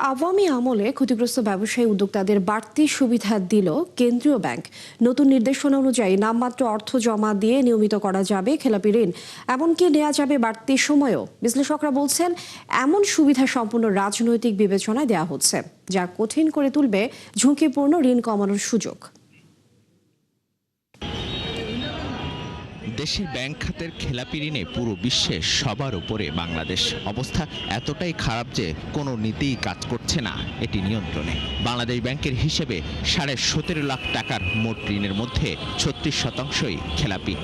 আওয়ামী আমলে ক্ষতিগ্রস্ত ব্যবসায়ী উদ্যোক্তাদের বাড়তি সুবিধা দিল কেন্দ্রীয় ব্যাংক। নতুন নির্দেশনা অনুযায়ী নামমাত্র অর্থ জমা দিয়ে নিয়মিত করা যাবে খেলাপি ঋণ, এমনকি নেওয়া যাবে বাড়তি সময়ও। বিশ্লেষকরা বলছেন, এমন সুবিধা সম্পূর্ণ রাজনৈতিক বিবেচনায় দেওয়া হচ্ছে, যা কঠিন করে তুলবে ঝুঁকিপূর্ণ ঋণ কমানোর সুযোগ। দেশের ব্যাংক খাতের খেলাপি ঋণে পুরো বিশ্বে সবার উপরে বাংলাদেশ। অবস্থা এতটাই খারাপ যে কোনো নীতিই কাজ করছে না এটি নিয়ন্ত্রণে। বাংলাদেশ ব্যাংকের হিসেবে 17.5 লাখ টাকার মোট ঋণের মধ্যে 36%ই খেলাপি।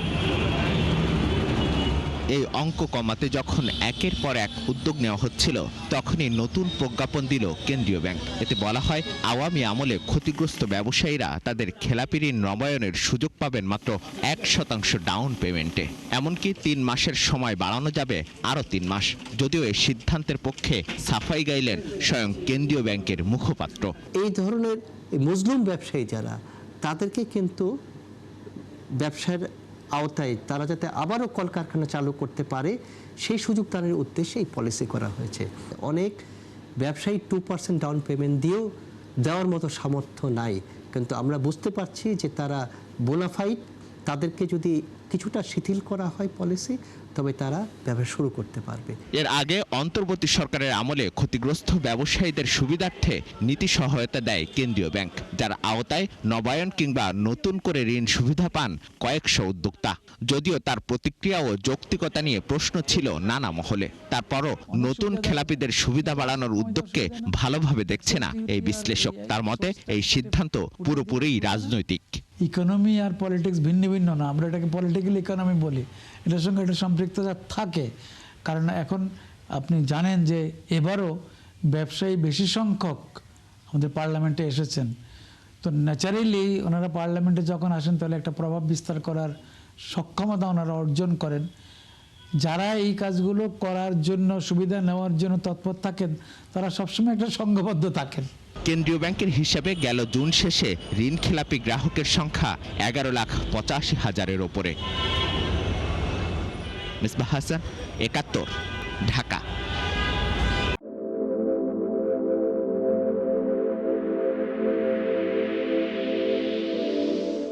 এই অঙ্ক কমাতে যখন একের পর এক উদ্যোগ নেওয়া হচ্ছিল, তখনই নতুন প্রজ্ঞাপন দিল কেন্দ্রীয় ব্যাংক। এতে বলা হয়, আওয়ামী আমলে ক্ষতিগ্রস্ত ব্যবসায়ীরা তাদের খেলাপি ঋণ নবায়নের সুযোগ পাবেন মাত্র 1% ডাউন পেমেন্টে। এমনকি 3 মাসের সময় বাড়ানো যাবে আরও 3 মাস। যদিও এই সিদ্ধান্তের পক্ষে সাফাই গাইলেন স্বয়ং কেন্দ্রীয় ব্যাংকের মুখপাত্র। এই ধরনের মজলুম ব্যবসায়ী যারা, তাদেরকে কিন্তু ব্যবসার আওতায় তারা যাতে আবারও কলকারখানা চালু করতে পারে, সেই সুযোগ তাদের উদ্দেশ্যে এই পলিসি করা হয়েছে। অনেক ব্যবসায়ী 2% ডাউন পেমেন্ট দিয়েও দেওয়ার মতো সামর্থ্য নাই, কিন্তু আমরা বুঝতে পারছি যে তারা বোনাফাইড। তাদেরকে যদি কিছুটা শিথিল করা হয় পলিসি, তবে তারা ব্যবসা শুরু করতে পারবে। এর আগে অন্তর্বর্তী সরকারের আমলে ক্ষতিগ্রস্ত ব্যবসায়ীদের সুবিধার্থে নীতি সহায়তা দেয় কেন্দ্রীয় ব্যাংক, যার আওতায় নবায়ন কিংবা নতুন করে ঋণ সুবিধা পান কয়েকশো উদ্যোক্তা। যদিও তার প্রতিক্রিয়া ও যৌক্তিকতা নিয়ে প্রশ্ন ছিল নানা মহলে, তারপরও নতুন খেলাপিদের সুবিধা বাড়ানোর উদ্যোগকে ভালোভাবে দেখছে না এই বিশ্লেষক। তার মতে এই সিদ্ধান্ত পুরোপুরি রাজনৈতিক। ইকোনমি আর পলিটিক্স ভিন্ন ভিন্ন না, আমরা এটাকে পলিটিক্যাল ইকোনমি বলি। এটার সঙ্গে একটা সম্পৃক্ততা থাকে, কারণ এখন আপনি জানেন যে এবারও ব্যবসায়ী বেশি সংখ্যক আমাদের পার্লামেন্টে এসেছেন। তো ন্যাচারালি ওনারা পার্লামেন্টে যখন আসেন, তাহলে একটা প্রভাব বিস্তার করার সক্ষমতা ওনারা অর্জন করেন। যারা এই কাজগুলো করার জন্য, সুবিধা নেওয়ার জন্য তৎপর থাকেন, তারা সবসময় একটা সংঘবদ্ধ থাকেন। কেন্দ্রীয় ব্যাংকের হিসাবে গেল জুন শেষে ঋণ খেলাপি গ্রাহকের সংখ্যা 11,85,000-এর ওপরে। মিসবাহ হাসান, 71, ঢাকা।